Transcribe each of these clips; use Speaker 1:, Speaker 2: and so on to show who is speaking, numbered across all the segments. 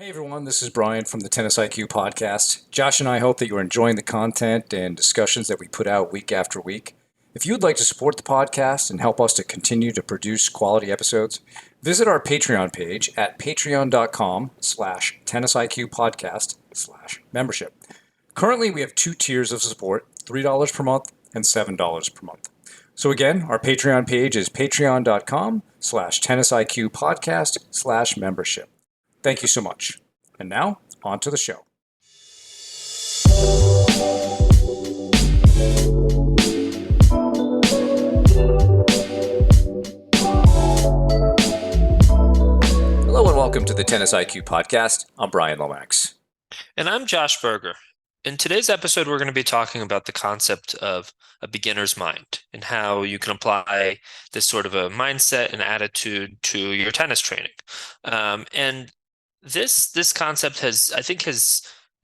Speaker 1: Hey everyone, this is Brian from the Tennis IQ podcast. Josh and I hope that you're enjoying the content and discussions that we put out week after week. If you would like to support the podcast and help us to continue to produce quality episodes, visit our Patreon page at patreon.com/tennisiqpodcast/membership. Currently, we have two tiers of support, $3 per month and $7 per month. So again, our Patreon page is patreon.com/tennisiqpodcast/membership. Thank you so much. And now, on to the show. Hello and welcome to the Tennis IQ podcast. I'm Brian Lomax.
Speaker 2: And I'm Josh Berger. In today's episode, we're going to be talking about the concept of a beginner's mind and how you can apply this sort of a mindset and attitude to your tennis training. And this concept has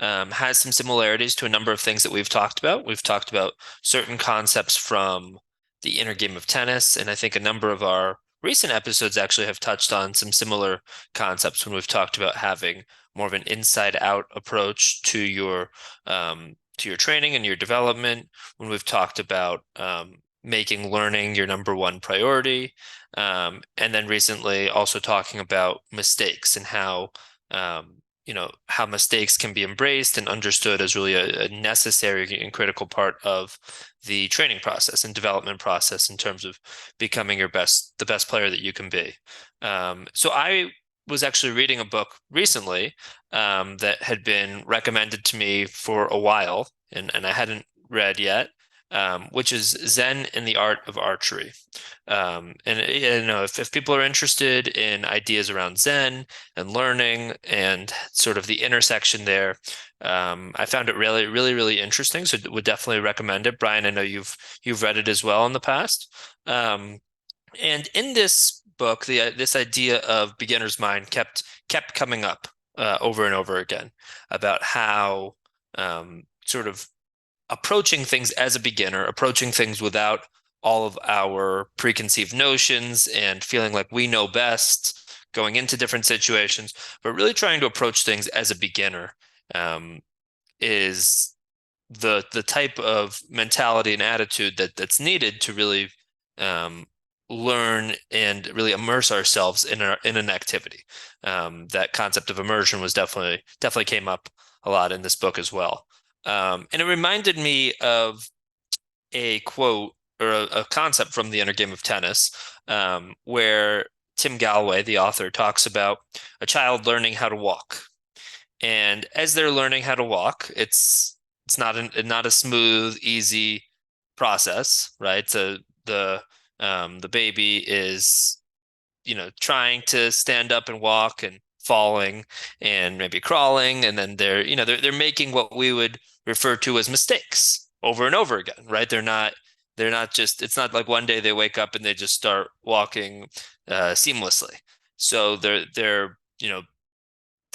Speaker 2: some similarities to a number of things that we've talked about. We've talked about certain concepts from the inner game of tennis, and I think a number of our recent episodes actually have touched on some similar concepts when we've talked about having more of an inside-out approach to your training and your development. When we've talked about making learning your number one priority, and then recently also talking about mistakes and how how mistakes can be embraced and understood as really a necessary and critical part of the training process and development process in terms of becoming the best player that you can be. So I was actually reading a book recently that had been recommended to me for a while, and I hadn't read yet, which is Zen and the Art of Archery. If people are interested in ideas around Zen and learning and sort of the intersection there, I found it really, really, really interesting. So would definitely recommend it. Brian, I know you've read it as well in the past. And in this book, this idea of beginner's mind kept coming up over and over again about how sort of approaching things as a beginner, approaching things without all of our preconceived notions and feeling like we know best going into different situations, but really trying to approach things as a beginner is the type of mentality and attitude that's needed to really learn and really immerse ourselves in an activity. That concept of immersion was definitely came up a lot in this book as well. And it reminded me of a quote or a concept from the inner game of tennis, where Tim Gallwey, the author, talks about a child learning how to walk. And as they're learning how to walk, it's not a smooth, easy process, right? So the baby is, trying to stand up and walk and falling and maybe crawling, and then they're making what we would refer to as mistakes over and over again, right? They're not just, it's not like one day they wake up and they just start walking seamlessly. So they're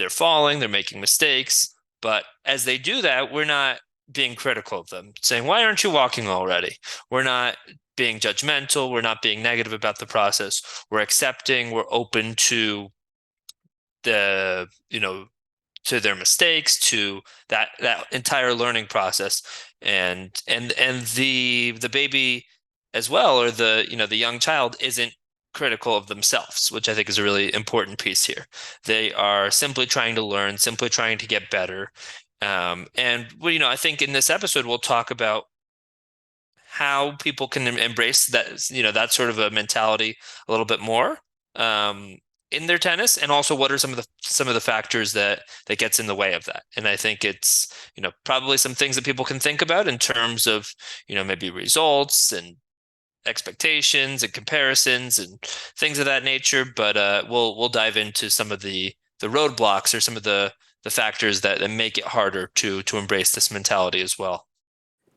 Speaker 2: falling, they're making mistakes, but as they do that, we're not being critical of them, saying, why aren't you walking already? We're not being judgmental, we're not being negative about the process. We're accepting, we're open to the to their mistakes, to that entire learning process, and the baby as well, or the young child isn't critical of themselves, which I think is a really important piece here. They are simply trying to learn, simply trying to get better. And I think in this episode we'll talk about how people can embrace that, that sort of a mentality a little bit more in their tennis, and also what are some of the factors that gets in the way of that. And I think it's probably some things that people can think about in terms of maybe results and expectations and comparisons and things of that nature. But we'll dive into some of the roadblocks or some of the factors that make it harder to embrace this mentality as well.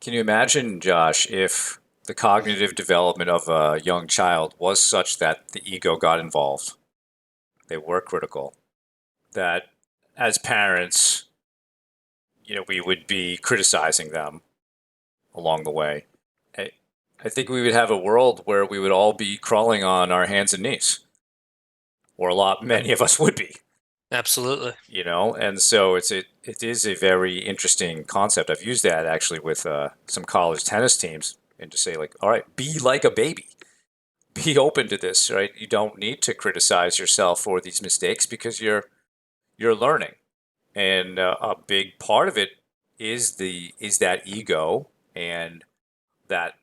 Speaker 1: Can you imagine, Josh, if the cognitive development of a young child was such that the ego got involved? They were critical. That as parents, we would be criticizing them along the way. I think we would have a world where we would all be crawling on our hands and knees, or many of us would be.
Speaker 2: Absolutely.
Speaker 1: And so it is a very interesting concept. I've used that actually with some college tennis teams, and to say like, all right, be like a baby, be open to this, right? You don't need to criticize yourself for these mistakes because you're learning, and a big part of it is that ego and that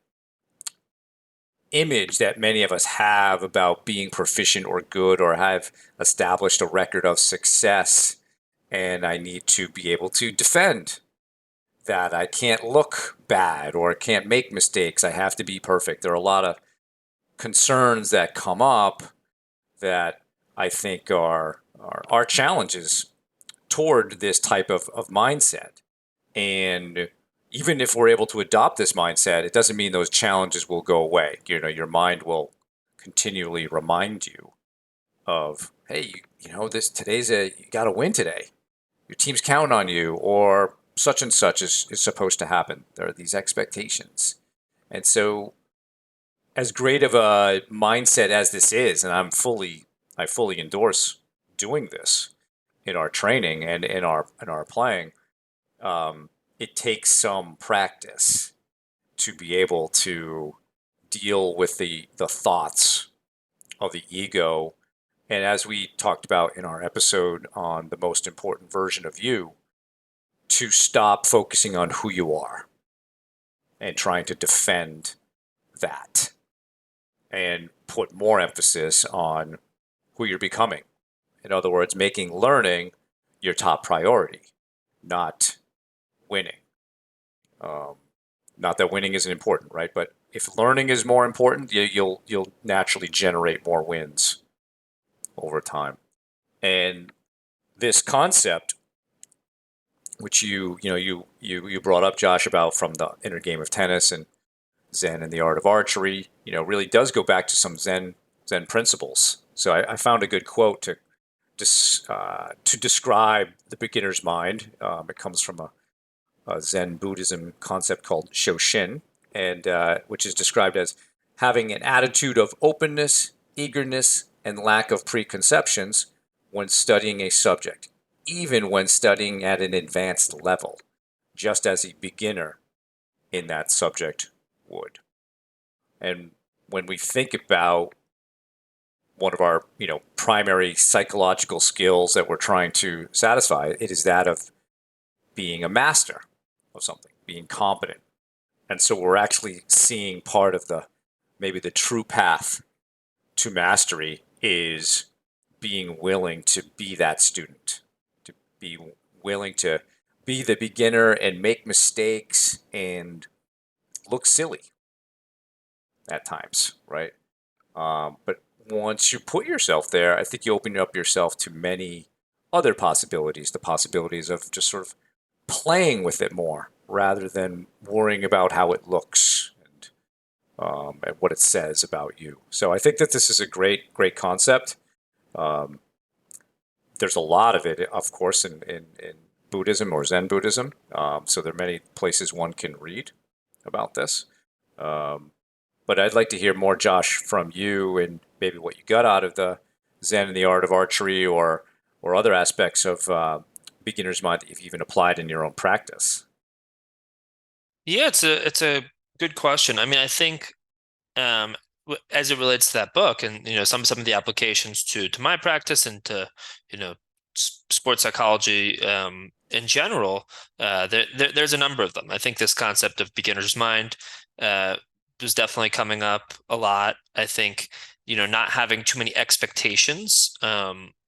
Speaker 1: image that many of us have about being proficient or good or have established a record of success. And I need to be able to defend that. I can't look bad or can't make mistakes. I have to be perfect. There are a lot of concerns that come up that I think are challenges toward this type of mindset. And even if we're able to adopt this mindset, it doesn't mean those challenges will go away. Your mind will continually remind you of, hey, this you got to win today. Your team's counting on you, or such and such is supposed to happen. There are these expectations. And so, as great of a mindset as this is, and I fully endorse doing this in our training and in our playing, it takes some practice to be able to deal with the thoughts of the ego. And as we talked about in our episode on the most important version of you, to stop focusing on who you are and trying to defend that and put more emphasis on who you're becoming. In other words, making learning your top priority, not winning. Um, Not that winning isn't important, right? But if learning is more important, you'll naturally generate more wins over time. And this concept, which you brought up, Josh, about from the inner game of tennis and Zen and the art of archery, really does go back to some Zen principles. So I found a good quote to describe the beginner's mind. It comes from a Zen Buddhism concept called Shoshin, and which is described as having an attitude of openness, eagerness, and lack of preconceptions when studying a subject, even when studying at an advanced level, just as a beginner in that subject would. And when we think about one of our primary psychological skills that we're trying to satisfy, it is that of being a master of something, being competent. And so we're actually seeing part of maybe the true path to mastery is being willing to be that student, to be willing to be the beginner and make mistakes and look silly at times, right? But once you put yourself there, I think you open up yourself to many other possibilities, the possibilities of just sort of playing with it more rather than worrying about how it looks and what it says about you. So I think that this is a great concept. Um, there's a lot of it, of course, in Buddhism or Zen Buddhism. So there are many places one can read about this. Um, but I'd like to hear more, Josh, from you and maybe what you got out of the Zen and the art of archery or other aspects of beginner's mind that you've even applied in your own practice.
Speaker 2: Yeah, it's a good question. I mean, I think as it relates to that book and some of the applications to my practice and to sports psychology in general, there's a number of them. I think this concept of beginner's mind uh, was definitely coming up a lot. I think not having too many expectations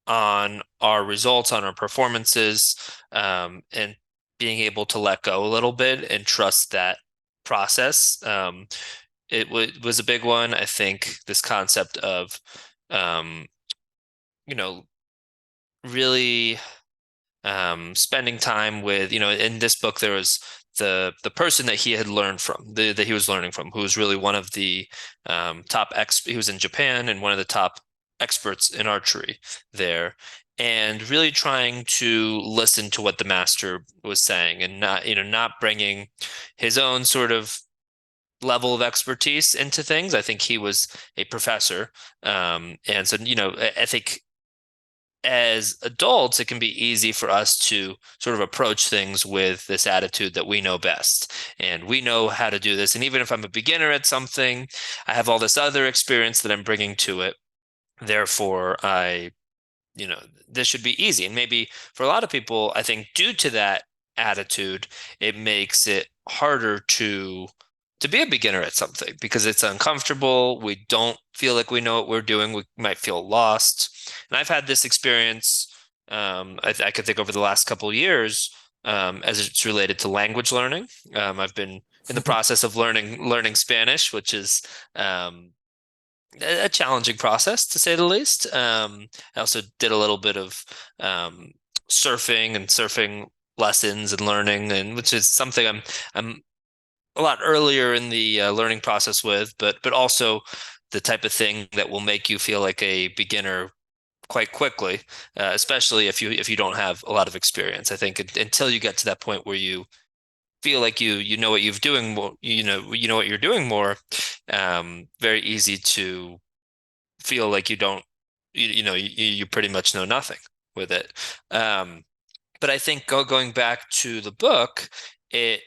Speaker 2: on our results, on our performances, and being able to let go a little bit and trust that process. It was a big one. I think this concept of, um, you know, really spending time with, in this book there was the person that he had learned from, that he was learning from, who was really one of the top he was in Japan and one of the top experts in archery there, and really trying to listen to what the master was saying and not bringing his own sort of level of expertise into things. I think he was a professor. And so, I think as adults, it can be easy for us to sort of approach things with this attitude that we know best and we know how to do this. And even if I'm a beginner at something, I have all this other experience that I'm bringing to it. Therefore, this should be easy. And maybe for a lot of people, I think due to that attitude, it makes it harder to be a beginner at something because it's uncomfortable. We don't feel like we know what we're doing. We might feel lost. And I've had this experience, I could think over the last couple of years, as it's related to language learning. I've been in the process of learning Spanish, which is a challenging process to say the least. I also did a little bit of surfing lessons and learning, and which is something I'm a lot earlier in the learning process with, but also the type of thing that will make you feel like a beginner quite quickly, especially if you don't have a lot of experience. I think until you get to that point where you feel like you know what you're doing more, you know what you're doing more, very easy to feel like you don't, you pretty much know nothing with it. But I think going back to the book, it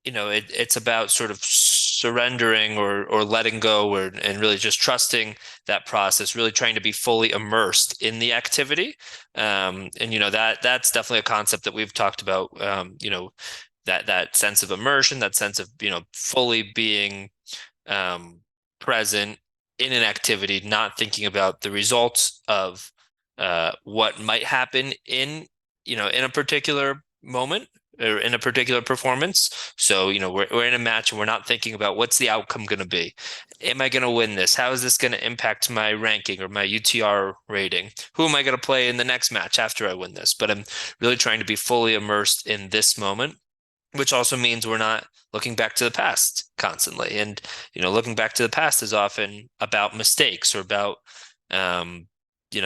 Speaker 2: it's about sort of surrendering or letting go and really just trusting that process, really trying to be fully immersed in the activity. And that's definitely a concept that we've talked about. That sense of immersion, that sense of fully being um, present in an activity, not thinking about the results of what might happen in a particular moment or in a particular performance. So, we're in a match and we're not thinking about what's the outcome going to be. Am I going to win this? How is this going to impact my ranking or my UTR rating? Who am I going to play in the next match after I win this? But I'm really trying to be fully immersed in this moment, which also means we're not looking back to the past constantly. And, looking back to the past is often about mistakes or about,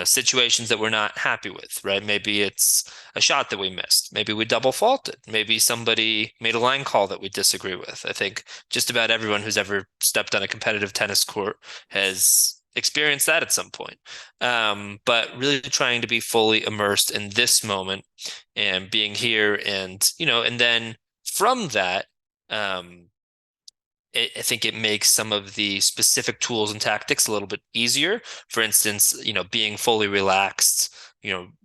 Speaker 2: situations that we're not happy with, right? Maybe it's a shot that we missed. Maybe we double faulted. Maybe somebody made a line call that we disagree with. I think just about everyone who's ever stepped on a competitive tennis court has experienced that at some point. But really trying to be fully immersed in this moment and being here and then from that, I think it makes some of the specific tools and tactics a little bit easier. For instance, being fully relaxed,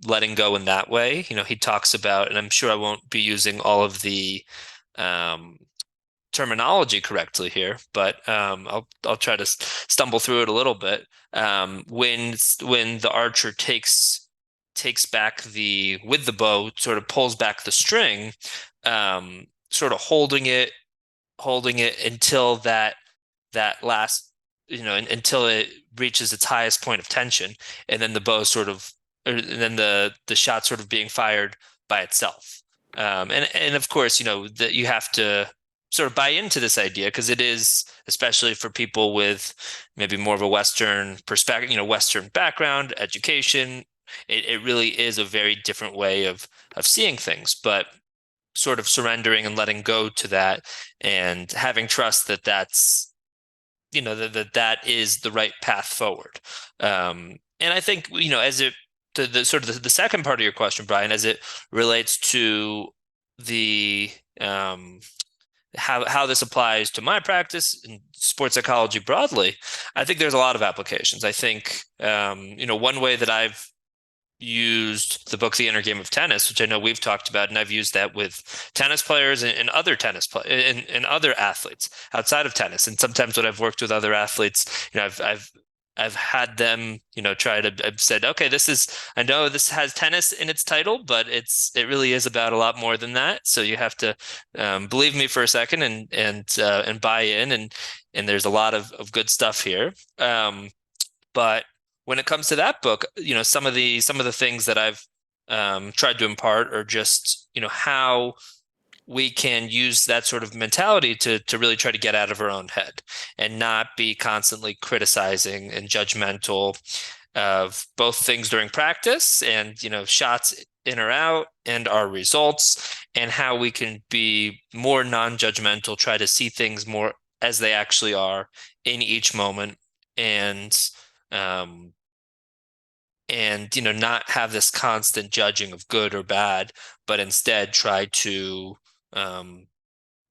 Speaker 2: letting go in that way. He talks about, and I'm sure I won't be using all of the um, terminology correctly here, but I'll try to stumble through it a little bit. When the archer takes back with the bow, sort of pulls back the string, sort of holding it until that last, until it reaches its highest point of tension, and then the bow and then the shot sort of being fired by itself. And of course, that you have to sort of buy into this idea because it is, especially for people with maybe more of a Western perspective, Western background, education. It really is a very different way of seeing things, but sort of surrendering and letting go to that and having trust that that's that is the right path forward. And I think as it the sort of the second part of your question, Brian, as it relates to the how this applies to my practice in sports psychology broadly, I think there's a lot of applications. I think one way that I've used the book The Inner Game of Tennis, which I know we've talked about, and I've used that with tennis players and other tennis play and other athletes outside of tennis. And sometimes when I've worked with other athletes, I've had them, I've said, okay, I know this has tennis in its title, but it really is about a lot more than that. So you have to believe me for a second and buy in, and there's a lot of good stuff here. But when it comes to that book, some of the things that I've tried to impart are just, how we can use that sort of mentality to really try to get out of our own head and not be constantly criticizing and judgmental of both things during practice and, shots in or out and our results, and how we can be more non-judgmental, try to see things more as they actually are in each moment. And and not have this constant judging of good or bad, but instead try to um,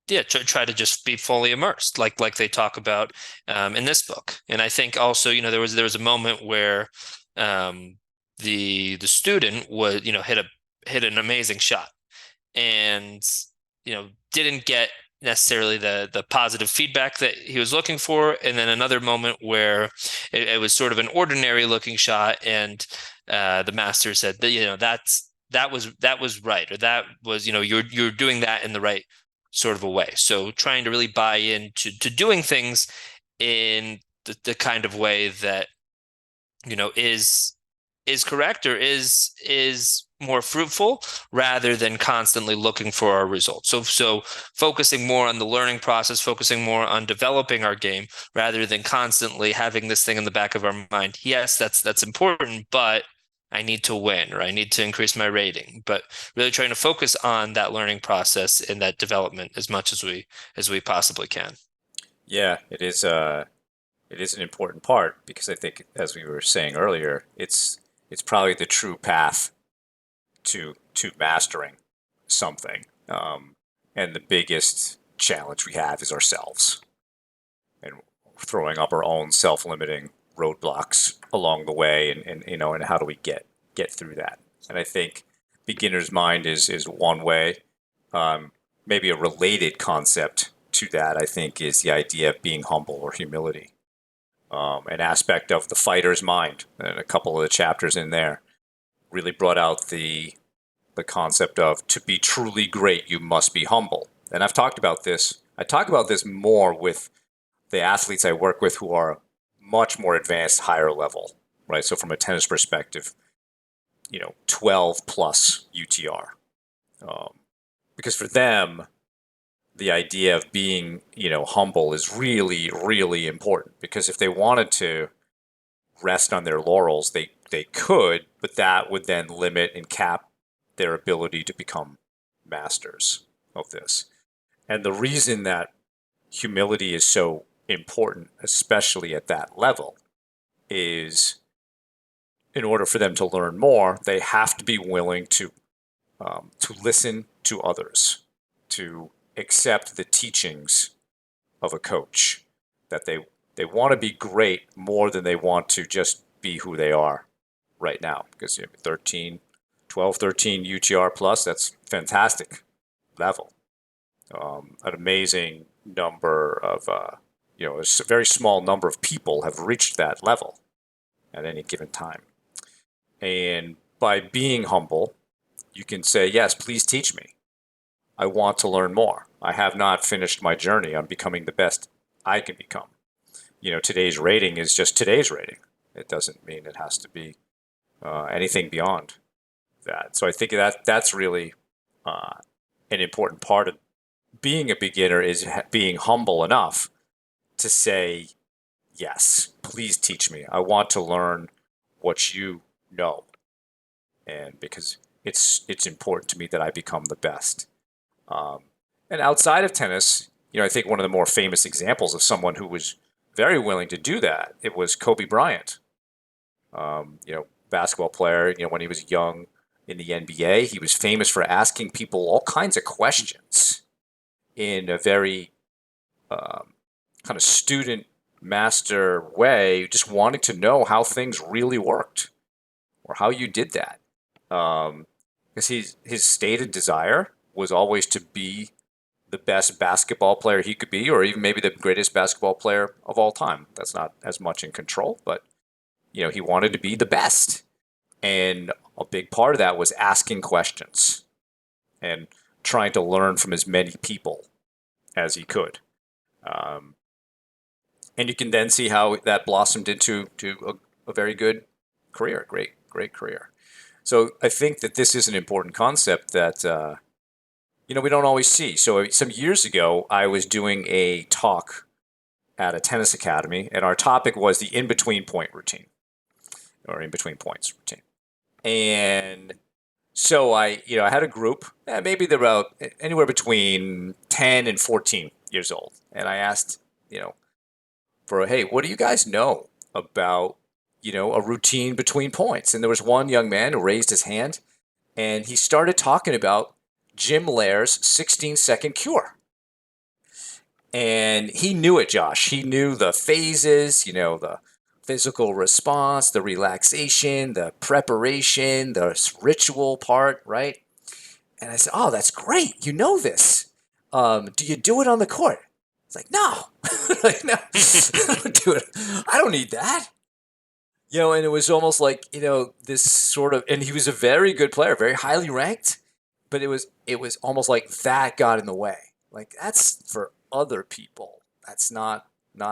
Speaker 2: yeah, try to just be fully immersed, like they talk about in this book. And I think also, there was a moment where um, the student was, hit an amazing shot, and didn't get necessarily the positive feedback that he was looking for. And then another moment where it was sort of an ordinary looking shot, and the master said that that was right, or that was you're doing that in the right sort of a way. So trying to really buy into doing things in the kind of way that is correct, or is more fruitful, rather than constantly looking for our results. So focusing more on the learning process, focusing more on developing our game, rather than constantly having this thing in the back of our mind. Yes, that's important, but I need to win, or I need to increase my rating. But really trying to focus on that learning process and that development as much as we possibly can.
Speaker 1: Yeah, it is. It is an important part because I think, as we were saying earlier, it's probably the true path to mastering something. And the biggest challenge we have is ourselves, and throwing up our own self-limiting roadblocks along the way, and how do we get through that? And I think beginner's mind is one way. Um, Maybe a related concept to that, I think, is the idea of being humble or humility, an aspect of the fighter's mind. And a couple of the chapters in there really brought out the concept of, to be truly great, you must be humble. And I've talked about this. I talk about this more with the athletes I work with who are much more advanced, higher level, right? So from a tennis perspective, 12 plus UTR. Because for them, the idea of being, humble is really, really important. Because if they wanted to rest on their laurels, they could, but that would then limit and cap their ability to become masters of this. And the reason that humility is so important, especially at that level, is in order for them to learn more, they have to be willing to listen to others, to accept the teachings of a coach, that they want to be great more than they want to just be who they are right now. Because 12, 13 UTR plus, that's fantastic level. An amazing number of, a very small number of people have reached that level at any given time. And by being humble, you can say, yes, please teach me. I want to learn more. I have not finished my journey on becoming the best I can become. Today's rating is just today's rating. It doesn't mean it has to be anything beyond that. So I think that's really an important part of being a beginner, is being humble enough to say, yes, please teach me. I want to learn what you know. And because it's important to me that I become the best. Um, and outside of tennis, I think one of the more famous examples of someone who was very willing to do that, it was Kobe Bryant. Basketball player, when he was young in the NBA, he was famous for asking people all kinds of questions in a very kind of student master way, just wanting to know how things really worked or how you did that. Because his stated desire was always to be the best basketball player he could be, or even maybe the greatest basketball player of all time. That's not as much in control, but he wanted to be the best. And a big part of that was asking questions and trying to learn from as many people as he could. Um, and you can then see how that blossomed into a very good career, great career. So I think that this is an important concept that we don't always see. So some years ago, I was doing a talk at a tennis academy, and our topic was the in-between point routine, or in-between points routine. And so I had a group, maybe they're about anywhere between 10 and 14 years old. And I asked, for, hey, what do you guys know about, a routine between points. And there was one young man who raised his hand and he started talking about Jim Lair's 16-second cure. And he knew it, Josh. He knew the phases, the physical response, the relaxation, the preparation, the ritual part, right? And I said, "Oh, that's great. You know this. Do you do it on the court?" It's like, "No, like, no, I don't do it. I don't need that." And it was almost like, this sort of, and he was a very good player, very highly ranked, but it was almost like that got in the way. Like, that's for other people. That's not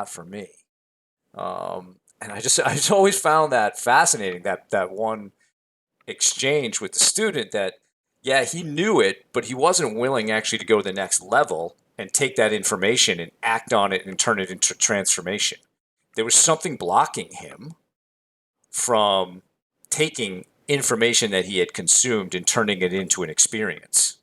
Speaker 1: for me. And I just always found that fascinating, that one exchange with the student that, yeah, he knew it, but he wasn't willing actually to go to the next level and take that information and act on it and turn it into transformation. There was something blocking him from taking information that he had consumed and turning it into an experience.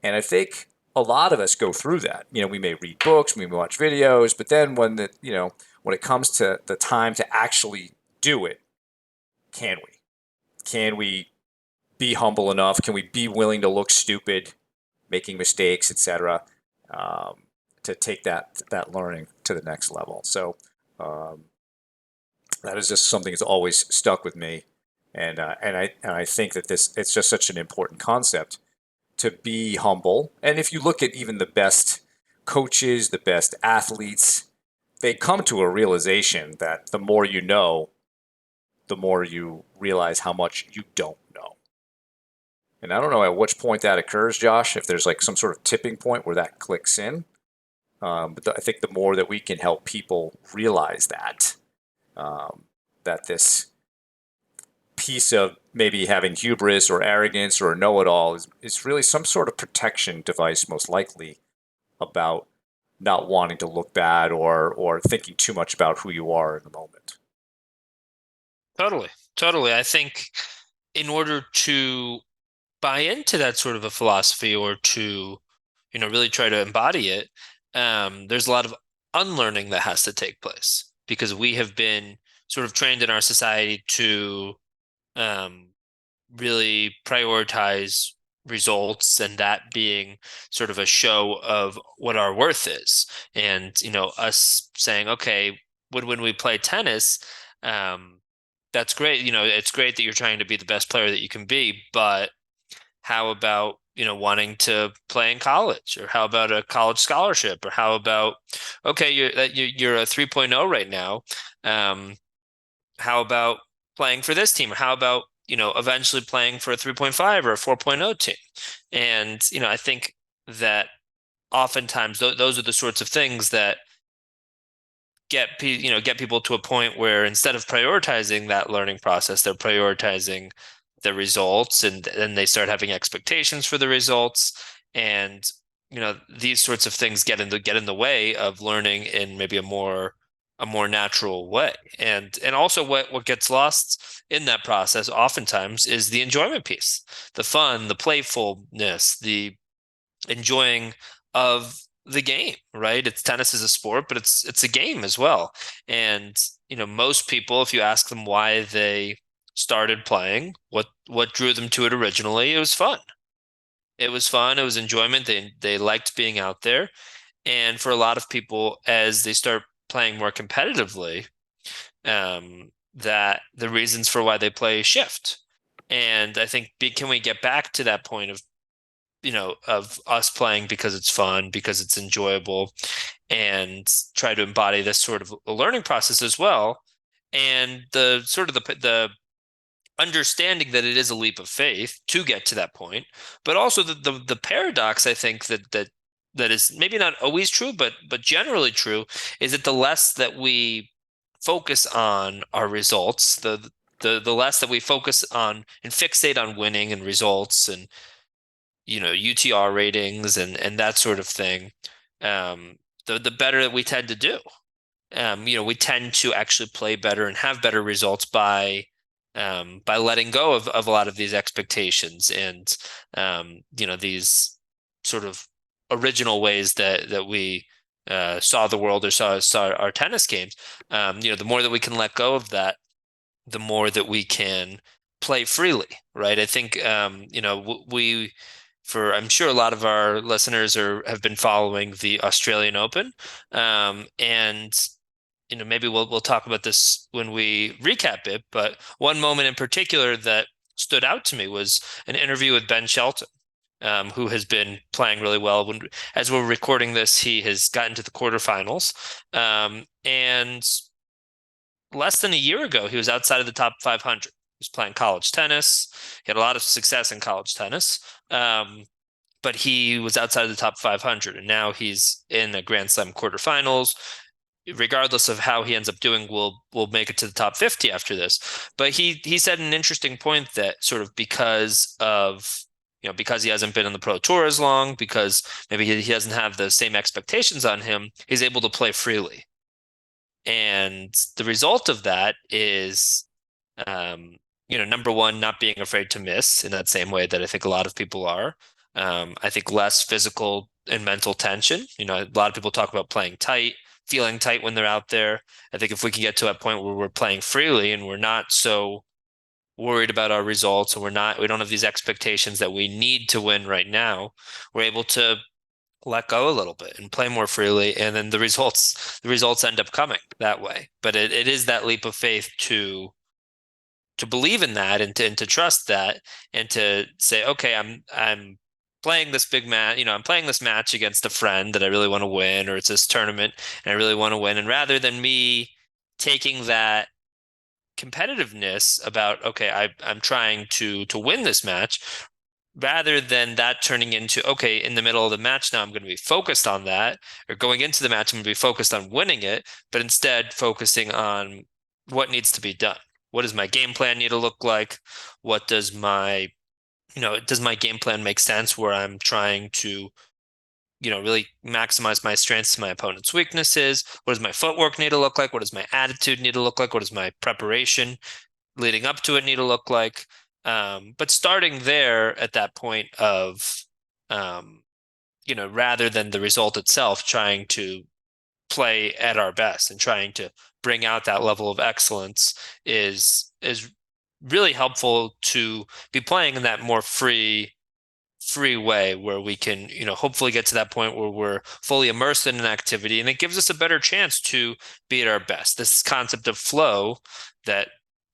Speaker 1: And I think a lot of us go through that. We may read books, we may watch videos, but then when it comes to the time to actually do it, can we? Can we be humble enough? Can we be willing to look stupid, making mistakes, etc., to take that learning to the next level? So that is just something that's always stuck with me, and I think that it's just such an important concept to be humble. And if you look at even the best coaches, the best athletes, they come to a realization that the more you know, the more you realize how much you don't know. And I don't know at which point that occurs, Josh, if there's like some sort of tipping point where that clicks in. But I think the more that we can help people realize that this piece of maybe having hubris or arrogance or a know-it-all is really some sort of protection device, most likely, about not wanting to look bad or thinking too much about who you are in the moment.
Speaker 2: Totally. Totally. I think in order to buy into that sort of a philosophy or to, really try to embody it, there's a lot of unlearning that has to take place because we have been sort of trained in our society to really prioritize results and that being sort of a show of what our worth is. And, us saying, okay, when we play tennis, that's great. It's great that you're trying to be the best player that you can be, but how about, wanting to play in college, or how about a college scholarship, or how about, okay, you're a 3.0 right now. How about playing for this team? Or how about, eventually playing for a 3.5 or a 4.0 team? And, I think that oftentimes those are the sorts of things that get people to a point where instead of prioritizing that learning process, they're prioritizing the results, and then they start having expectations for the results. And, these sorts of things get in the way of learning in maybe a more natural way. And also what gets lost in that process oftentimes is the enjoyment piece, the fun, the playfulness, the enjoying of the game, right? Tennis is a sport, but it's a game as well. And, most people, if you ask them why they started playing, what drew them to it originally, it was fun. It was fun, it was enjoyment. They liked being out there. And for a lot of people, as they start playing more competitively, that the reasons for why they play shift. And I think, can we get back to that point of, of us playing because it's fun, because it's enjoyable, and try to embody this sort of a learning process as well. And the sort of the understanding that it is a leap of faith to get to that point, but also the paradox, I think that is maybe not always true, but generally true, is that the less that we focus on our results, the less that we focus on and fixate on winning and results and, UTR ratings and that sort of thing, the better that we tend to do. We tend to actually play better and have better results by letting go of a lot of these expectations and, these sort of original ways that we saw the world or saw our tennis games. The more that we can let go of that, the more that we can play freely, right? I think we for I'm sure a lot of our listeners are have been following the Australian Open, and maybe we'll talk about this when we recap it. But one moment in particular that stood out to me was an interview with Ben Shelton, who has been playing really well. As we're recording this, he has gotten to the quarterfinals, and less than a year ago, he was outside of the top 500. He was playing college tennis. He had a lot of success in college tennis, but he was outside of the top 500, and now he's in the Grand Slam quarterfinals. Regardless of how he ends up doing, we'll make it to the top 50 after this. But he said an interesting point that sort of because he hasn't been in the Pro Tour as long, because maybe he doesn't have the same expectations on him, he's able to play freely. And the result of that is, number one, not being afraid to miss in that same way that I think a lot of people are. I think less physical and mental tension. A lot of people talk about playing tight, feeling tight when they're out there. I think if we can get to a point where we're playing freely and we're not so worried about our results and we don't have these expectations that we need to win right now, we're able to let go a little bit and play more freely, and then the results end up coming that way. But it is that leap of faith to believe in that and to trust that and to say, okay, I'm playing this big match, I'm playing this match against a friend that I really want to win, or it's this tournament and I really want to win. And rather than me taking that competitiveness about, okay, I'm trying to win this match, rather than that turning into, okay, in the middle of the match now I'm going to be focused on that, or going into the match I'm going to be focused on winning it, but instead focusing on what needs to be done. What does my game plan need to look like? What does my game plan make sense where I'm trying to, really maximize my strengths to my opponent's weaknesses? What does my footwork need to look like? What does my attitude need to look like? What does my preparation leading up to it need to look like? But starting there at that point of, rather than the result itself, trying to play at our best and trying to bring out that level of excellence is really helpful to be playing in that more free way where we can, hopefully get to that point where we're fully immersed in an activity, and it gives us a better chance to be at our best. This concept of flow that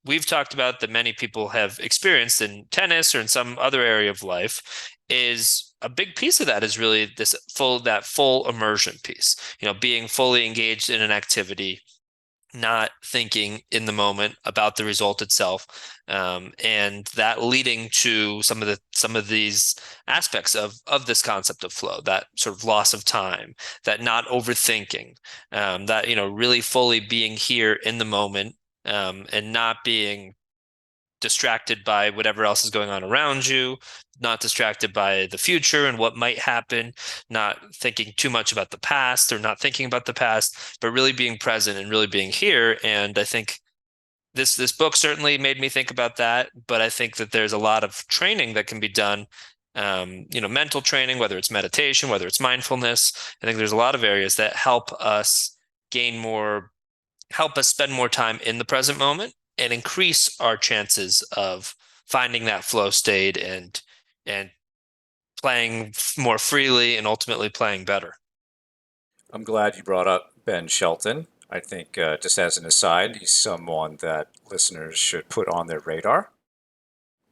Speaker 2: we've talked about, that many people have experienced in tennis or in some other area of life, is a big piece of that is really that full immersion piece, being fully engaged in an activity, not thinking in the moment about the result itself, and that leading to some of these aspects of this concept of flow, that sort of loss of time, that not overthinking, that really fully being here in the moment, and not being distracted by whatever else is going on around you, not distracted by the future and what might happen, not thinking too much about the past or not thinking about the past, but really being present and really being here. And I think this book certainly made me think about that, but I think that there's a lot of training that can be done, mental training, whether it's meditation, whether it's mindfulness. I think there's a lot of areas that help us spend more time in the present moment and increase our chances of finding that flow state and playing more freely and ultimately playing better.
Speaker 1: I'm glad you brought up Ben Shelton. I think, just as an aside, he's someone that listeners should put on their radar.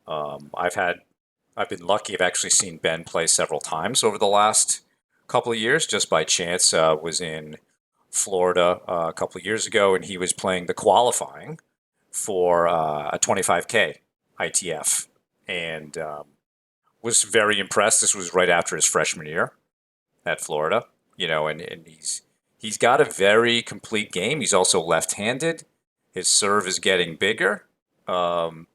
Speaker 1: I've been lucky. I've actually seen Ben play several times over the last couple of years, just by chance. Was in Florida a couple of years ago, and he was playing the qualifying for a 25K ITF, and was very impressed. This was right after his freshman year at Florida, and he's got a very complete game. He's also left-handed. His serve is getting bigger. And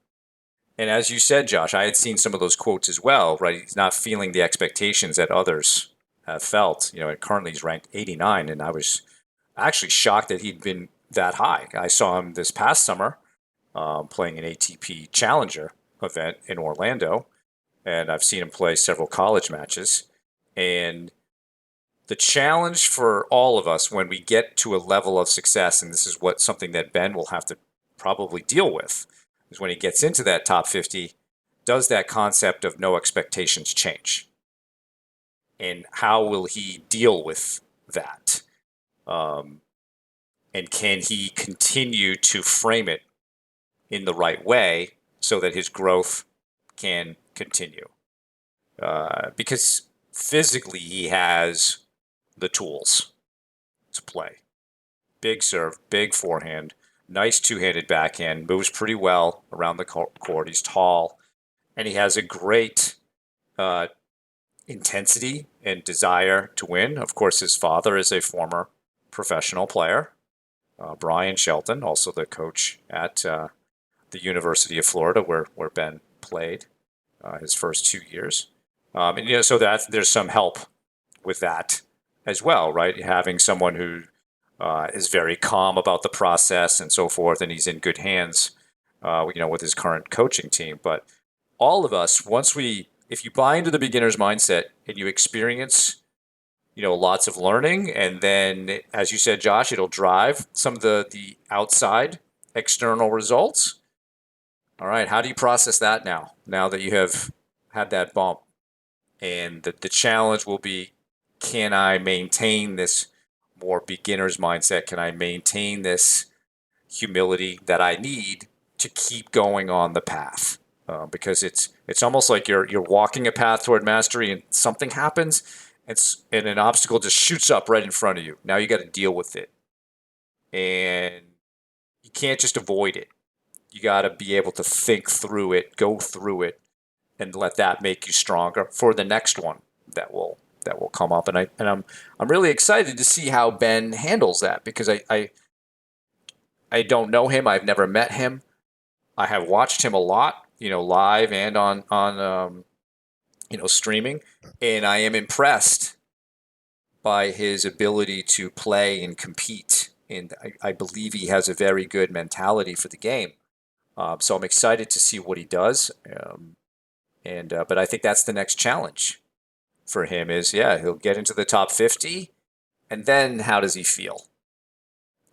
Speaker 1: as you said, Josh, I had seen some of those quotes as well, right? He's not feeling the expectations that others have felt. And currently he's ranked 89, and I was actually shocked that he'd been that high. I saw him this past summer playing an ATP Challenger event in Orlando, and I've seen him play several college matches. And the challenge for all of us when we get to a level of success, and this is something that Ben will have to probably deal with is when he gets into that top 50, does that concept of no expectations change? And how will he deal with that? Um, and can he continue to frame it in the right way so that his growth can continue? Because physically, he has the tools to play. Big serve, big forehand, nice two-handed backhand, moves pretty well around the court. He's tall, and he has a great uh, intensity and desire to win. Of course, his father is a former professional player, Brian Shelton, also the coach at the University of Florida, where Ben played his first 2 years. And so that there's some help with that as well, right? Having someone who is very calm about the process and so forth, and he's in good hands, with his current coaching team. But all of us, if you buy into the beginner's mindset and you experience, lots of learning, and then, as you said, Josh, it'll drive some of the outside external results. All right, how do you process that now that you have had that bump? And the challenge will be, can I maintain this more beginner's mindset? Can I maintain this humility that I need to keep going on the path? Because it's almost like you're walking a path toward mastery, and something happens, and an obstacle just shoots up right in front of you. Now you got to deal with it, and you can't just avoid it. You got to be able to think through it, go through it, and let that make you stronger for the next one that will come up. And I'm really excited to see how Ben handles that, because I don't know him. I've never met him. I have watched him a lot, live and on streaming, and I am impressed by his ability to play and compete. And I believe he has a very good mentality for the game. So I'm excited to see what he does. But I think that's the next challenge for him is, he'll get into the top 50, and then how does he feel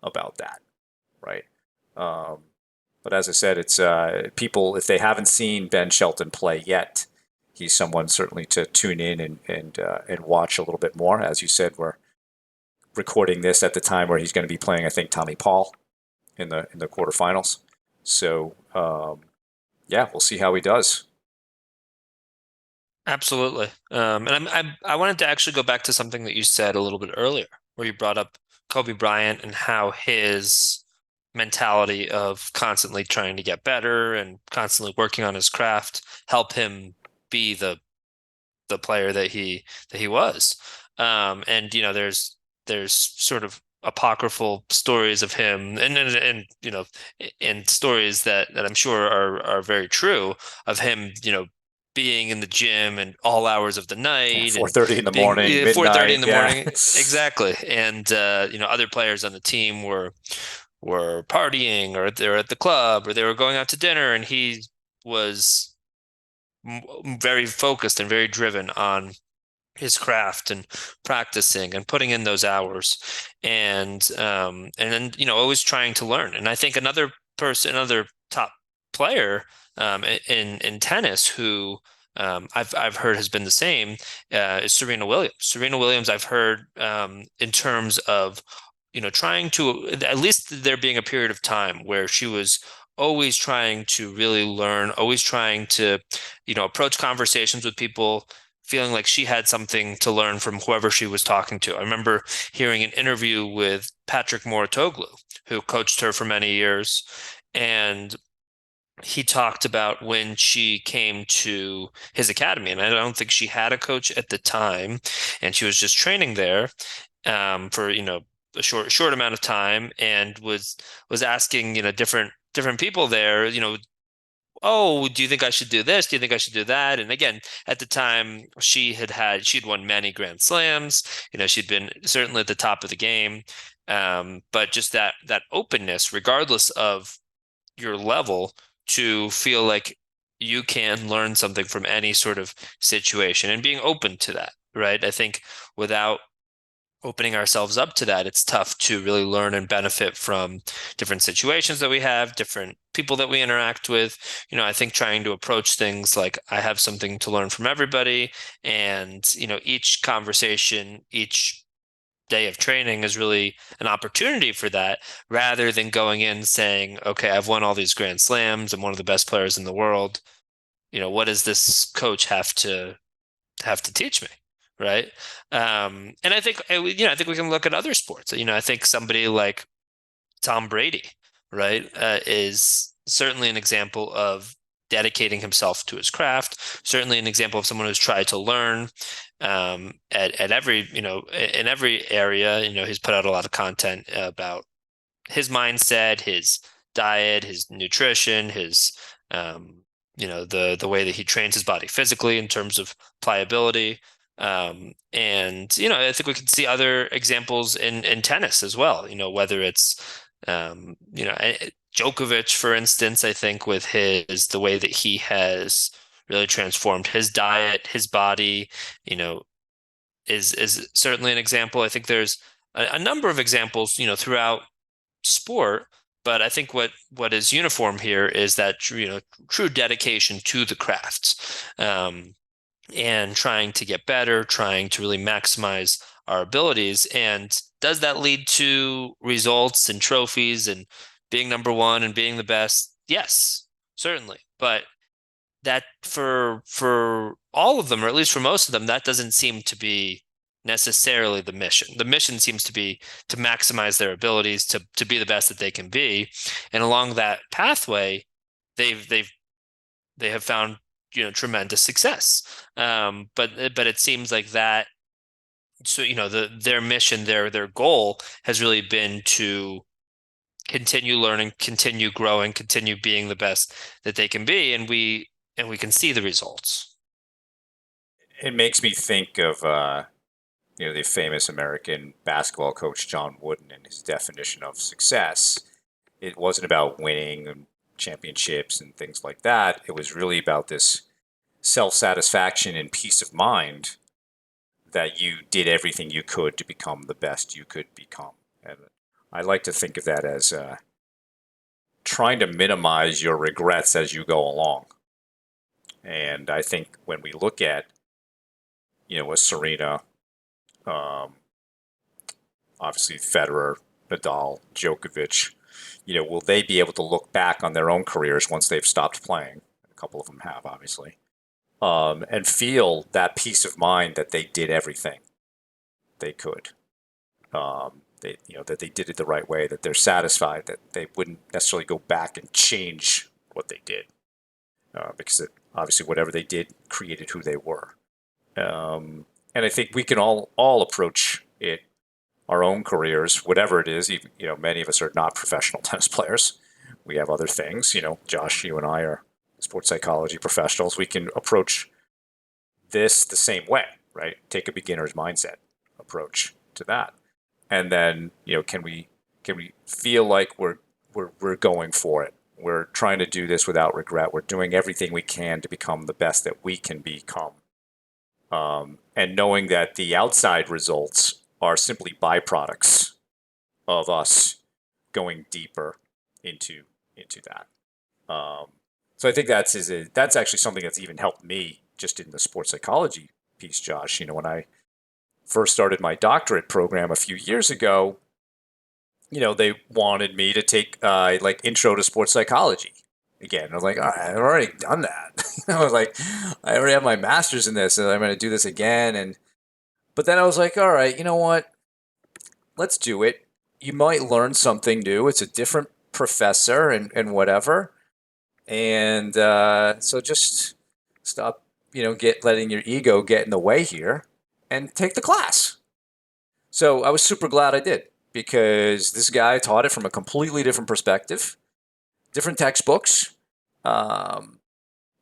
Speaker 1: about that, right? But as I said, it's people, if they haven't seen Ben Shelton play yet, he's someone certainly to tune in and watch a little bit more. As you said, we're recording this at the time where he's going to be playing, I think, Tommy Paul in the quarterfinals. So we'll see how he does.
Speaker 2: Absolutely. And I wanted to actually go back to something that you said a little bit earlier, where you brought up Kobe Bryant and how his mentality of constantly trying to get better and constantly working on his craft help him be the player that he was. And there's sort of apocryphal stories of him and stories that I'm sure are very true of him, being in the gym and all hours of the night and
Speaker 1: 4:30 in the
Speaker 2: being
Speaker 1: morning,
Speaker 2: 4:30
Speaker 1: midnight.
Speaker 2: in the
Speaker 1: Yeah.
Speaker 2: morning. Exactly. And other players on the team were partying, or they were at the club, or they were going out to dinner, and he was very focused and very driven on his craft and practicing and putting in those hours, and then always trying to learn. And I think another top player in tennis who I've heard has been the same is Serena Williams. Serena Williams, I've heard in terms of trying to, at least there being a period of time where she was always trying to really learn, always trying to approach conversations with people feeling like she had something to learn from whoever she was talking to. I remember hearing an interview with Patrick Mouratoglou, who coached her for many years, and he talked about when she came to his academy, and I don't think she had a coach at the time, and she was just training there for a short amount of time, and was asking different people there, oh, do you think I should do this? Do you think I should do that? And again, at the time, she'd won many Grand Slams. She'd been certainly at the top of the game. But just that openness, regardless of your level, to feel like you can learn something from any sort of situation and being open to that, right? I think without opening ourselves up to that, it's tough to really learn and benefit from different situations that we have, different people that we interact with. I think trying to approach things like I have something to learn from everybody, and, each conversation, each day of training is really an opportunity for that, rather than going in saying, okay, I've won all these Grand Slams, I'm one of the best players in the world. What does this coach have to teach me, right? And I think I think we can look at other sports. I think somebody like Tom Brady, right, is certainly an example of dedicating himself to his craft. Certainly an example of someone who's tried to learn at every in every area. He's put out a lot of content about his mindset, his diet, his nutrition, his the way that he trains his body physically in terms of pliability. And I think we can see other examples in tennis as well. Whether it's Djokovic, for instance, I think with the way that he has really transformed his diet, his body, you know, is certainly an example. I think there's a number of examples, throughout sport, but I think what is uniform here is that true dedication to the crafts, and trying to get better, trying to really maximize our abilities. And does that lead to results and trophies and being number one and being the best? Yes, certainly. But that for all of them, or at least for most of them, that doesn't seem to be necessarily the mission. The mission seems to be to maximize their abilities to be the best that they can be. And along that pathway, they've they've they have found tremendous success. But it seems like that. So their mission, their goal has really been to continue learning, continue growing, continue being the best that they can be, and we can see the results.
Speaker 1: It makes me think of the famous American basketball coach John Wooden and his definition of success. It wasn't about winning and championships and things like that. It was really about this self-satisfaction and peace of mind that you did everything you could to become the best you could become. And I like to think of that as trying to minimize your regrets as you go along. And I think when we look at, a Serena, um, obviously Federer, Nadal, Djokovic, will they be able to look back on their own careers once they've stopped playing? A couple of them have, obviously, and feel that peace of mind that they did everything they could. That they did it the right way, that they're satisfied, that they wouldn't necessarily go back and change what they did, because obviously whatever they did created who they were. And I think we can all approach it, our own careers, whatever it is. Even, many of us are not professional tennis players. We have other things. Josh, you and I are sports psychology professionals. We can approach this the same way, right? Take a beginner's mindset approach to that, and then can we feel like we're going for it? We're trying to do this without regret. We're doing everything we can to become the best that we can become, and knowing that the outside results are simply byproducts of us going deeper into that. So I think that's actually something that's even helped me just in the sports psychology piece, Josh. When I first started my doctorate program a few years ago, they wanted me to take like intro to sports psychology again. I was like, all right, I've already done that. I was like, I already have my master's in this, and I'm going to do this again. But then I was like, all right, you know what? Let's do it. You might learn something new. It's a different professor and whatever. And so just stop, letting your ego get in the way here and take the class. So I was super glad I did, because this guy taught it from a completely different perspective, different textbooks, um,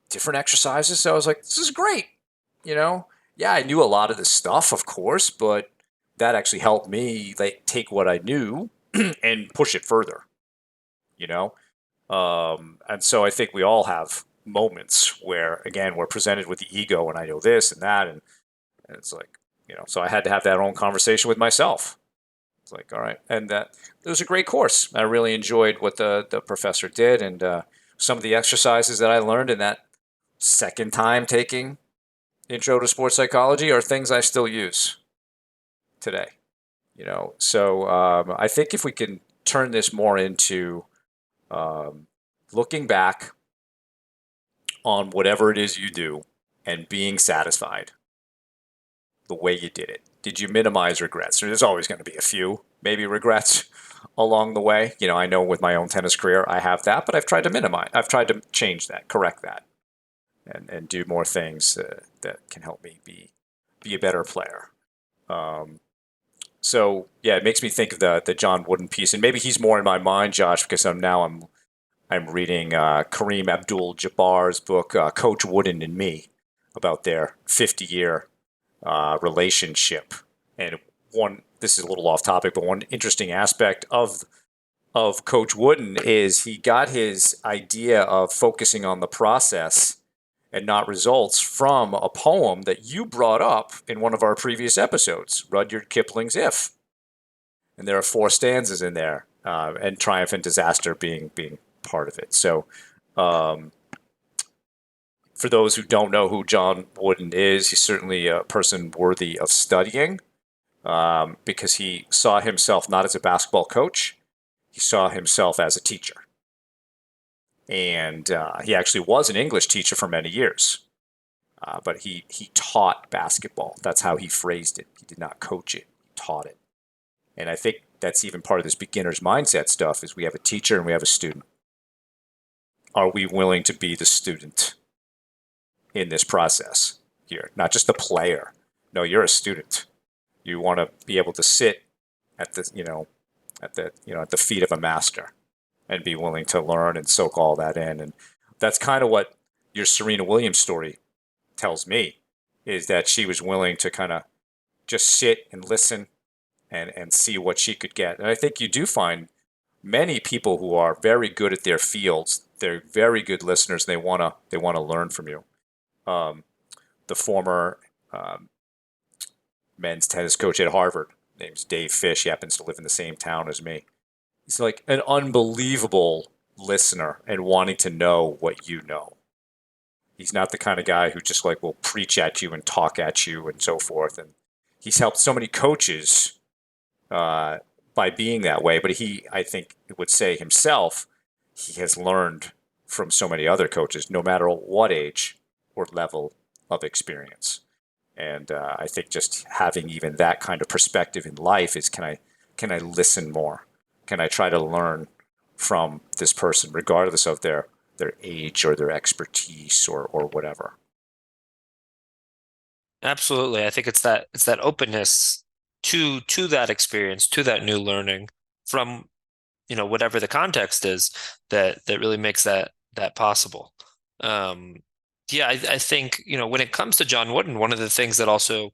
Speaker 1: different exercises. So I was like, this is great. Yeah, I knew a lot of this stuff, of course, but that actually helped me like take what I knew and push it further. You know, and so I think we all have moments where, again, we're presented with the ego, and I know this and that, and it's like, So I had to have that own conversation with myself. It's like, all right, and it was a great course. I really enjoyed what the professor did, and some of the exercises that I learned in that second time taking Intro to Sports Psychology are things I still use today. So I think if we can turn this more into um, looking back on whatever it is you do and being satisfied the way you did it. Did you minimize regrets? There's always going to be a few, maybe regrets along the way. I know with my own tennis career, I have that, but I've tried to minimize. I've tried to change that, correct that, and do more things that can help me be a better player. Um, so yeah, it makes me think of the John Wooden piece, and maybe he's more in my mind, Josh, because I'm reading Kareem Abdul-Jabbar's book, Coach Wooden and Me, about their 50-year relationship. And this is a little off topic, but one interesting aspect of Coach Wooden is he got his idea of focusing on the process and not results from a poem that you brought up in one of our previous episodes, Rudyard Kipling's If. And there are 4 stanzas in there, and triumph and disaster being part of it. So, for those who don't know who John Wooden is, he's certainly a person worthy of studying, because he saw himself not as a basketball coach, he saw himself as a teacher. And he actually was an English teacher for many years, but he taught basketball. That's how he phrased it. He did not coach it, he taught it. And I think that's even part of this beginner's mindset stuff is we have a teacher and we have a student. Are we willing to be the student in this process here? Not just the player. No, you're a student. You want to be able to sit at the feet of a master and be willing to learn and soak all that in. And that's kind of what your Serena Williams story tells me, is that she was willing to kind of just sit and listen and see what she could get. And I think you do find many people who are very good at their fields. They're very good listeners. And they want to learn from you. The former men's tennis coach at Harvard, name's Dave Fish. He happens to live in the same town as me. He's like an unbelievable listener and wanting to know what you know. He's not the kind of guy who just like will preach at you and talk at you and so forth. And he's helped so many coaches by being that way. But I think, would say himself, he has learned from so many other coaches, no matter what age or level of experience. And I think just having even that kind of perspective in life is, can I listen more? Can I try to learn from this person, regardless of their age or their expertise or whatever?
Speaker 2: Absolutely. I think it's that openness to that experience, to that new learning from, whatever the context is that really makes that possible. Yeah, I think, when it comes to John Wooden, one of the things that also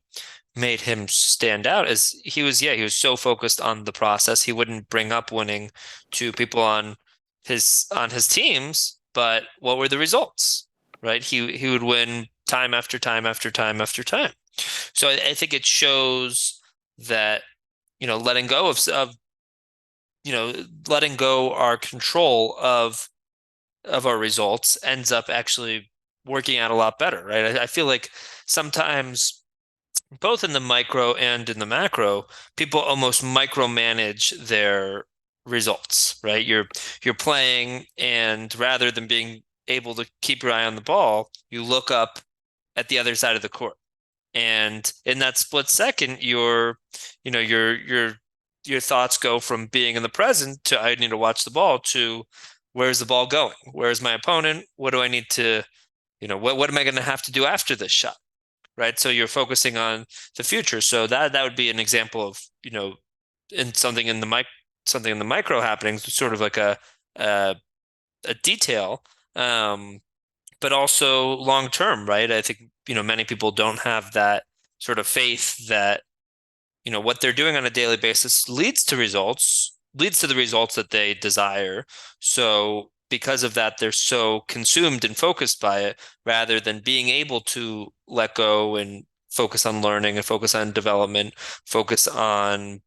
Speaker 2: made him stand out is he was so focused on the process. He wouldn't bring up winning to people on his teams, but what were the results, right? He would win time after time after time after time. So I think it shows that, letting go of letting go our control of our results ends up actually working out a lot better, right? I feel like sometimes both in the micro and in the macro, people almost micromanage their results, right? You're playing, and rather than being able to keep your eye on the ball, you look up at the other side of the court. And in that split second, your thoughts go from being in the present to I need to watch the ball to where's the ball going? Where's my opponent? What do I need to, what am I going to have to do after this shot? Right. So you're focusing on the future. So that would be an example of, in something in the micro happening, sort of like a detail, but also long term, right? I think, many people don't have that sort of faith that, what they're doing on a daily basis leads to the results that they desire. So because of that, they're so consumed and focused by it rather than being able to let go and focus on learning and focus on development, focus on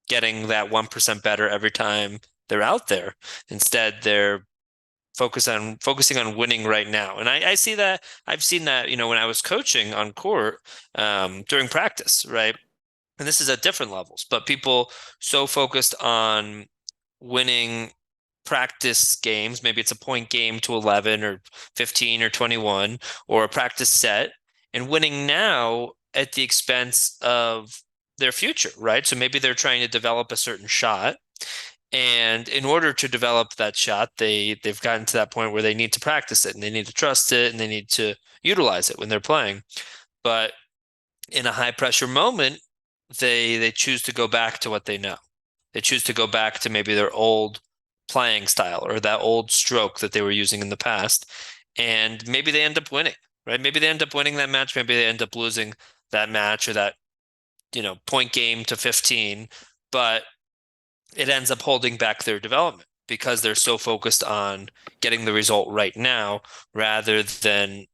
Speaker 2: getting that 1% better every time they're out there. Instead, they're focusing on winning right now. And I see that I've seen that, when I was coaching on court during practice, right? And this is at different levels, but people so focused on winning practice games, maybe it's a point game to 11 or 15 or 21, or a practice set, and winning now at the expense of their future, right? So maybe they're trying to develop a certain shot. And in order to develop that shot, they've gotten to that point where they need to practice it and they need to trust it and they need to utilize it when they're playing. But in a high pressure moment, they choose to go back to what they know. They choose to go back to maybe their old playing style or that old stroke that they were using in the past. And maybe they end up winning, right? Maybe they end up winning that match. Maybe they end up losing that match or that, point game to 15. But it ends up holding back their development because they're so focused on getting the result right now rather than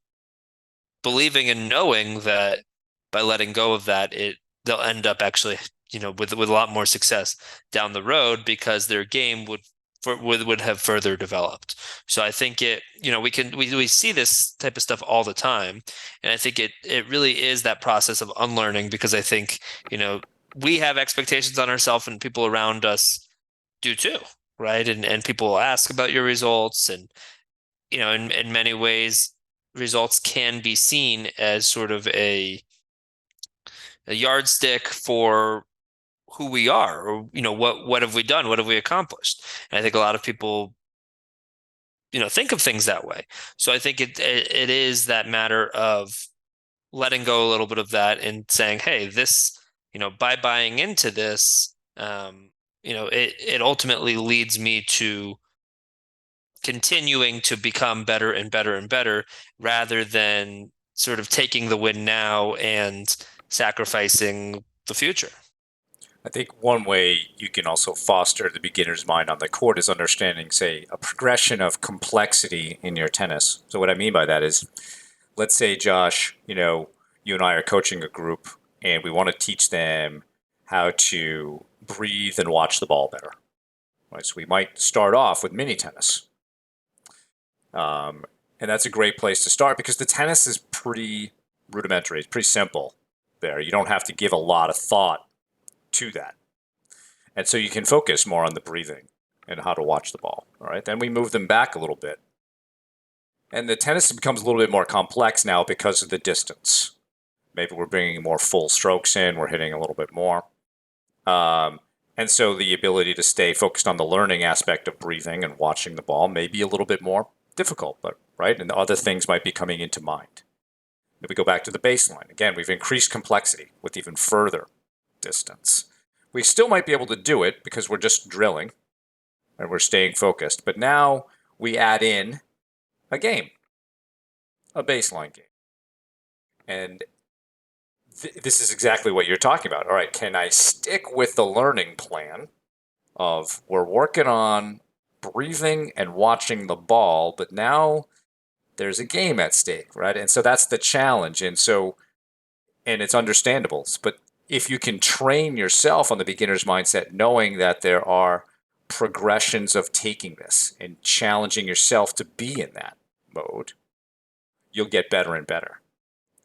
Speaker 2: believing and knowing that by letting go of that, they'll end up actually, with a lot more success down the road because their game would have further developed. So I think we see this type of stuff all the time, and I think it really is that process of unlearning because I think we have expectations on ourselves and people around us do too, right? And people will ask about your results, and in many ways results can be seen as sort of a yardstick for who we are, or what have we done, what have we accomplished. And I think a lot of people think of things that way. So I think it is that matter of letting go a little bit of that and saying, hey, this, by buying into this, it ultimately leads me to continuing to become better and better and better rather than sort of taking the win now and sacrificing the future.
Speaker 1: I think one way you can also foster the beginner's mind on the court is understanding, say, a progression of complexity in your tennis. So what I mean by that is, let's say, Josh, you and I are coaching a group and we want to teach them how to breathe and watch the ball better. Right? So we might start off with mini tennis. And that's a great place to start because the tennis is pretty rudimentary. It's pretty simple there. You don't have to give a lot of thought to that. And so you can focus more on the breathing and how to watch the ball. All right. Then we move them back a little bit. And the tennis becomes a little bit more complex now because of the distance. Maybe we're bringing more full strokes in, we're hitting a little bit more. And so the ability to stay focused on the learning aspect of breathing and watching the ball may be a little bit more difficult, but right? And other things might be coming into mind. If we go back to the baseline, again, we've increased complexity with even further distance. We still might be able to do it because we're just drilling and we're staying focused. But now we add in a game, a baseline game. And this is exactly what you're talking about. All right, can I stick with the learning plan of we're working on breathing and watching the ball, but now there's a game at stake, right? And so that's the challenge. And it's understandable. But if you can train yourself on the beginner's mindset, knowing that there are progressions of taking this and challenging yourself to be in that mode, you'll get better and better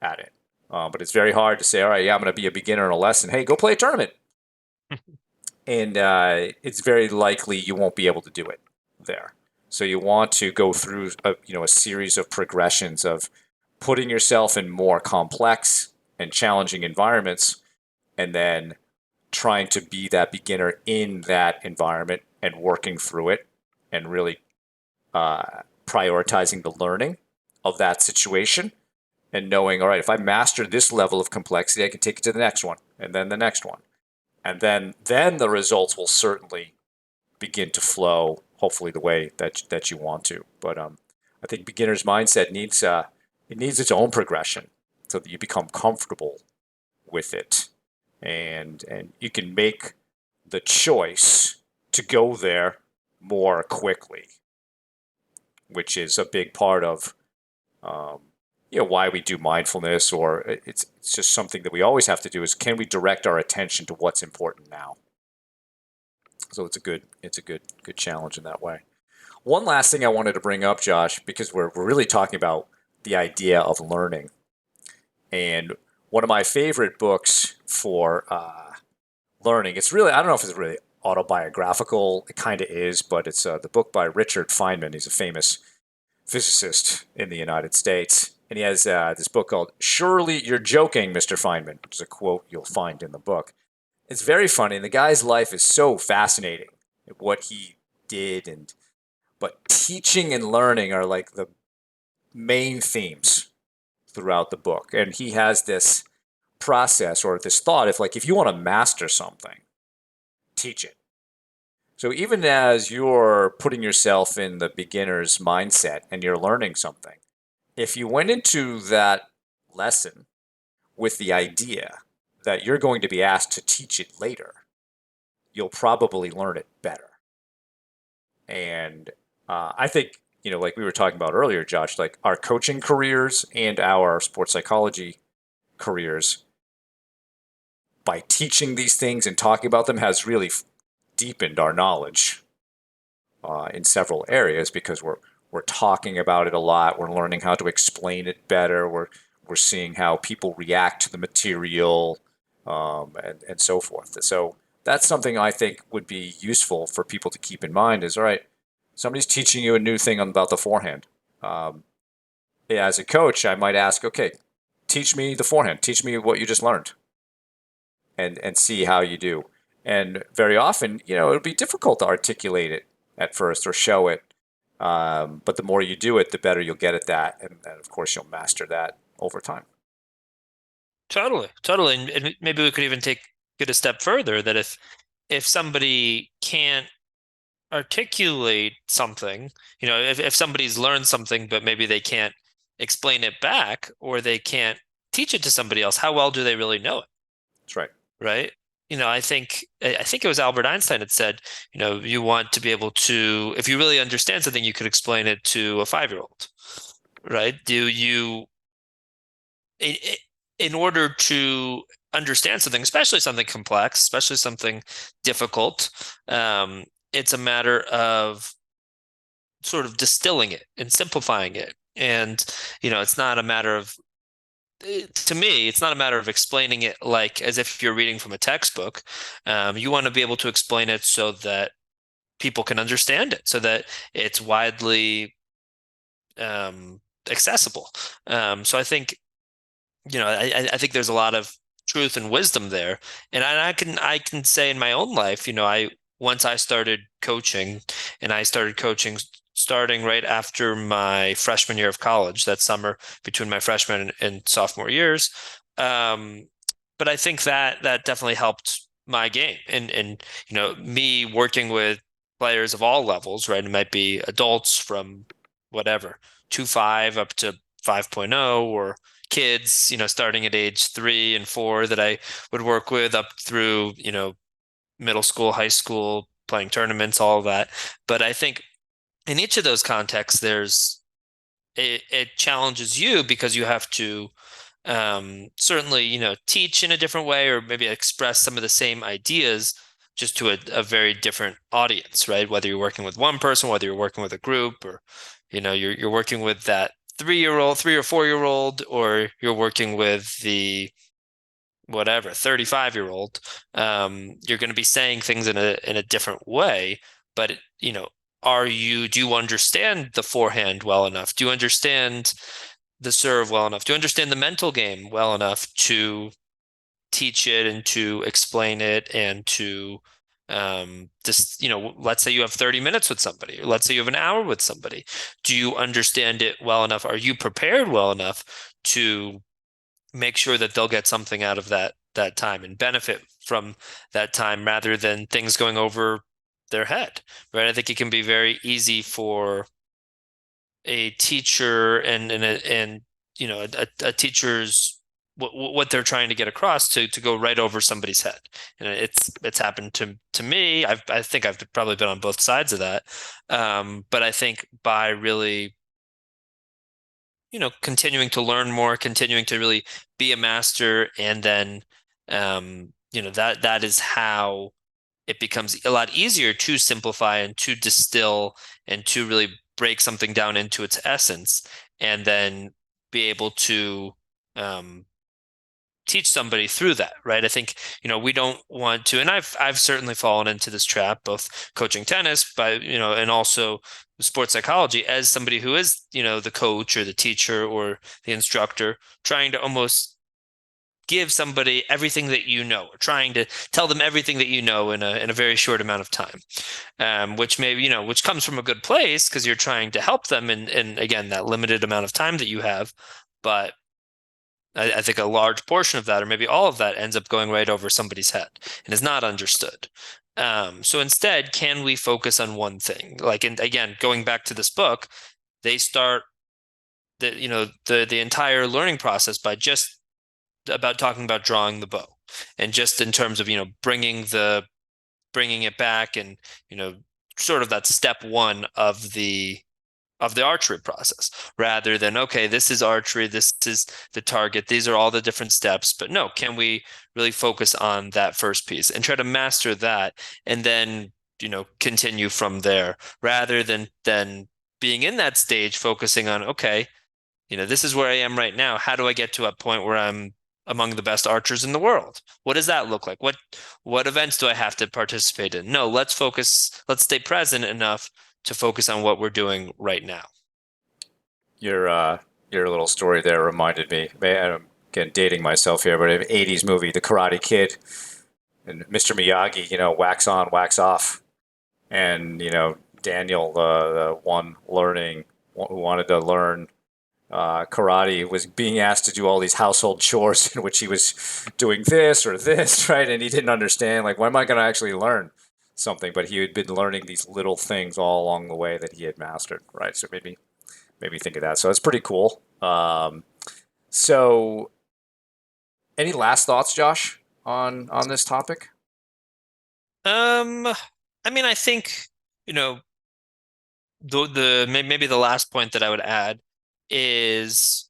Speaker 1: at it. But it's very hard to say, all right, yeah, I'm going to be a beginner in a lesson. Hey, go play a tournament. And it's very likely you won't be able to do it there. So you want to go through a series of progressions of putting yourself in more complex and challenging environments, and then trying to be that beginner in that environment and working through it, and really prioritizing the learning of that situation, and knowing, all right, if I master this level of complexity, I can take it to the next one, and then the next one, and then the results will certainly begin to flow, hopefully the way that you want to. But I think beginner's mindset needs its own progression so that you become comfortable with it, and you can make the choice to go there more quickly, which is a big part of why we do mindfulness, or it's just something that we always have to do is can we direct our attention to what's important now? So it's a good challenge in that way. One last thing I wanted to bring up, Josh, because we're really talking about the idea of learning. And one of my favorite books for learning, it's really, I don't know if it's really autobiographical. It kind of is, but it's the book by Richard Feynman. He's a famous physicist in the United States. And he has this book called Surely You're Joking, Mr. Feynman, which is a quote you'll find in the book. It's very funny. And the guy's life is so fascinating, what he did. But teaching and learning are like the main themes throughout the book. And he has this process or this thought if like if you want to master something, teach it. So even as you're putting yourself in the beginner's mindset and you're learning something, if you went into that lesson with the idea that you're going to be asked to teach it later, you'll probably learn it better. And I think, like we were talking about earlier, Josh, like our coaching careers and our sports psychology careers, by teaching these things and talking about them, has really deepened our knowledge in several areas because we're talking about it a lot. We're learning how to explain it better. We're seeing how people react to the material, and so forth. So that's something I think would be useful for people to keep in mind. Is all right. Somebody's teaching you a new thing about the forehand. As a coach, I might ask, okay, teach me the forehand. Teach me what you just learned, and see how you do. And very often, it'll be difficult to articulate it at first or show it. But the more you do it, the better you'll get at that. And of course, you'll master that over time.
Speaker 2: Totally, totally. And maybe we could even take it a step further that if somebody can't articulate something, if somebody's learned something, but maybe they can't explain it back or they can't teach it to somebody else, how well do they really know it?
Speaker 1: That's right.
Speaker 2: Right? I think it was Albert Einstein that said, you want to be able to, if you really understand something, you could explain it to a 5-year-old, right? Do you in, in order to understand something, especially something complex, especially something difficult, it's a matter of sort of distilling it and simplifying it. And, it's not a matter of, to me, it's not a matter of explaining it like as if you're reading from a textbook. You want to be able to explain it so that people can understand it, so that it's widely accessible. So I think there's a lot of truth and wisdom there. And I can say in my own life, once I started coaching, and I started coaching starting right after my freshman year of college, that summer between my freshman and sophomore years. But I think that definitely helped my game, and me working with players of all levels, right? It might be adults from whatever 2.5 up to 5.0, or kids, starting at age 3 and 4 that I would work with up through, middle school, high school, playing tournaments, all of that. But I think in each of those contexts, it challenges you because you have to certainly, teach in a different way, or maybe express some of the same ideas just to a very different audience, right? Whether you're working with one person, whether you're working with a group, or, you're working with that 3-year-old, 3 or 4-year-old, or you're working with the whatever 35-year-old. You're going to be saying things in a different way, but do you understand the forehand well enough? Do you understand the serve well enough? Do you understand the mental game well enough to teach it and to explain it and to just, let's say you have 30 minutes with somebody, or let's say you have an hour with somebody. Do you understand it well enough? Are you prepared well enough to make sure that they'll get something out of that time and benefit from that time rather than things going over their head, right? I think it can be very easy for a teacher and a teacher's what they're trying to get across to go right over somebody's head. And it's happened to me. I think I've probably been on both sides of that. But I think by really continuing to learn more, continuing to really be a master, and then that is how it becomes a lot easier to simplify and to distill and to really break something down into its essence, and then be able to um, teach somebody through that, right? I think, we don't want to, and I've certainly fallen into this trap, both coaching tennis, and also sports psychology, as somebody who is, the coach or the teacher or the instructor, trying to almost give somebody everything that or trying to tell them everything that in a very short amount of time, which maybe, which comes from a good place because you're trying to help them in again, that limited amount of time that you have. But I think a large portion of that, or maybe all of that, ends up going right over somebody's head and is not understood. So instead, can we focus on one thing? Like, and again, going back to this book, they start the entire learning process by just about talking about drawing the bow, and just in terms of bringing it back, and sort of that step one of the archery process, rather than, okay, this is archery, this is the target, these are all the different steps. But no, can we really focus on that first piece and try to master that, and then continue from there, rather than being in that stage focusing on, okay, this is where I am right now, how do I get to a point where I'm among the best archers in the world? What does that look like? What events do I have to participate in? No, let's stay present enough to focus on what we're doing right now.
Speaker 1: Your little story there reminded me. I'm again dating myself here, but an '80s movie, The Karate Kid, and Mr. Miyagi, wax on, wax off, and Daniel, the one who wanted to learn karate, was being asked to do all these household chores in which he was doing this or this, right? And he didn't understand, like, when am I going to actually learn something? But he had been learning these little things all along the way that he had mastered, right? So maybe think of that. So it's pretty cool. So any last thoughts, Josh, on this topic?
Speaker 2: I mean, I think, you know, maybe the last point that I would add is,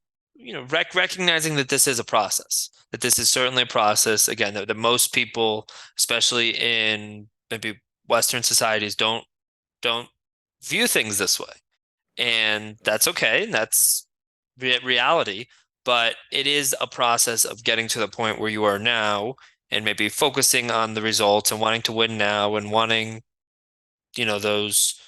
Speaker 2: recognizing that this is a process, that this is certainly a process. Again, that most people, especially in maybe Western societies, don't view things this way, and that's okay. That's reality. But it is a process of getting to the point where you are now, and maybe focusing on the results and wanting to win now, and wanting, those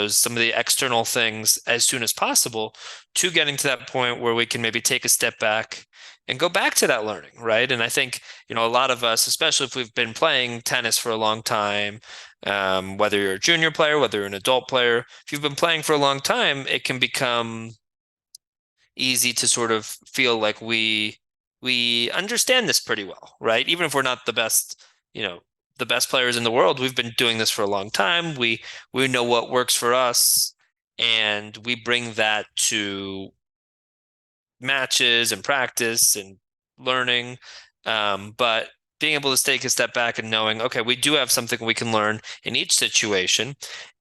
Speaker 2: some of the external things as soon as possible, to getting to that point where we can maybe take a step back and go back to that learning, right? And I think, a lot of us, especially if we've been playing tennis for a long time, whether you're a junior player, whether you're an adult player, if you've been playing for a long time, it can become easy to sort of feel like we understand this pretty well, right? Even if we're not the best players in the world, we've been doing this for a long time. We know what works for us, and we bring that to matches and practice and learning. But being able to take a step back and knowing, okay, we do have something we can learn in each situation.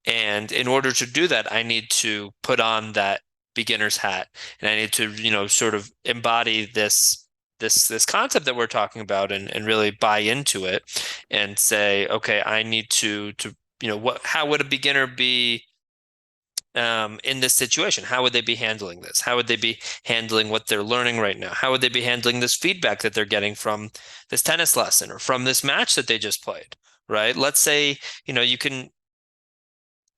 Speaker 2: And in order to do that, I need to put on that beginner's hat, and I need to, sort of embody this concept that we're talking about, and really buy into it, and say, okay, I need to how would a beginner be in this situation? How would they be handling this? How would they be handling what they're learning right now? How would they be handling this feedback that they're getting from this tennis lesson or from this match that they just played, right? Let's say, you can,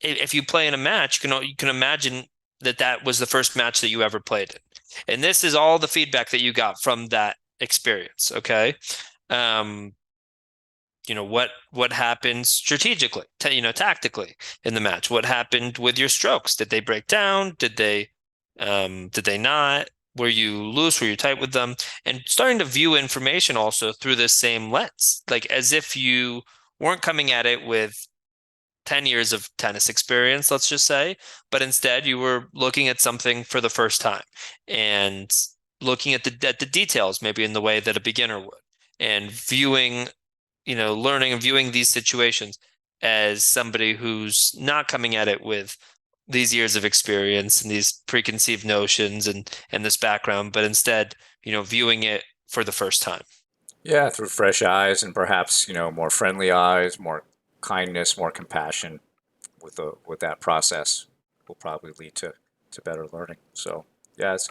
Speaker 2: if you play in a match, you can imagine that was the first match that you ever played in. And this is all the feedback that you got from that experience, okay? What happened strategically, tactically in the match? What happened with your strokes? Did they break down? Did they not? Were you loose? Were you tight with them? And starting to view information also through this same lens, like as if you weren't coming at it with 10 years of tennis experience, let's just say, but instead you were looking at something for the first time, and looking at the details, maybe in the way that a beginner would, and viewing, learning and viewing these situations as somebody who's not coming at it with these years of experience and these preconceived notions and this background, but instead, viewing it for the first time.
Speaker 1: Yeah, through fresh eyes and perhaps, more friendly eyes, more kindness, more compassion with that process will probably lead to better learning. So, yeah, it's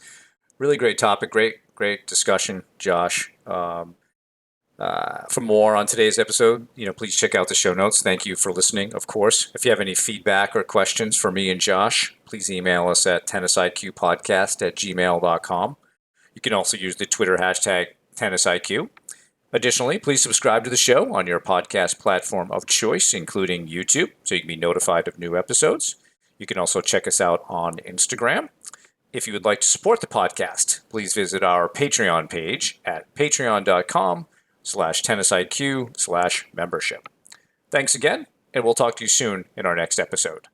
Speaker 1: really great topic. Great discussion, Josh. For more on today's episode, please check out the show notes. Thank you for listening, of course. If you have any feedback or questions for me and Josh, please email us at tennisiqpodcast@gmail.com. You can also use the Twitter hashtag tennisiq. Additionally, please subscribe to the show on your podcast platform of choice, including YouTube, so you can be notified of new episodes. You can also check us out on Instagram. If you would like to support the podcast, please visit our Patreon page at patreon.com/tennisiq/membership. Thanks again, and we'll talk to you soon in our next episode.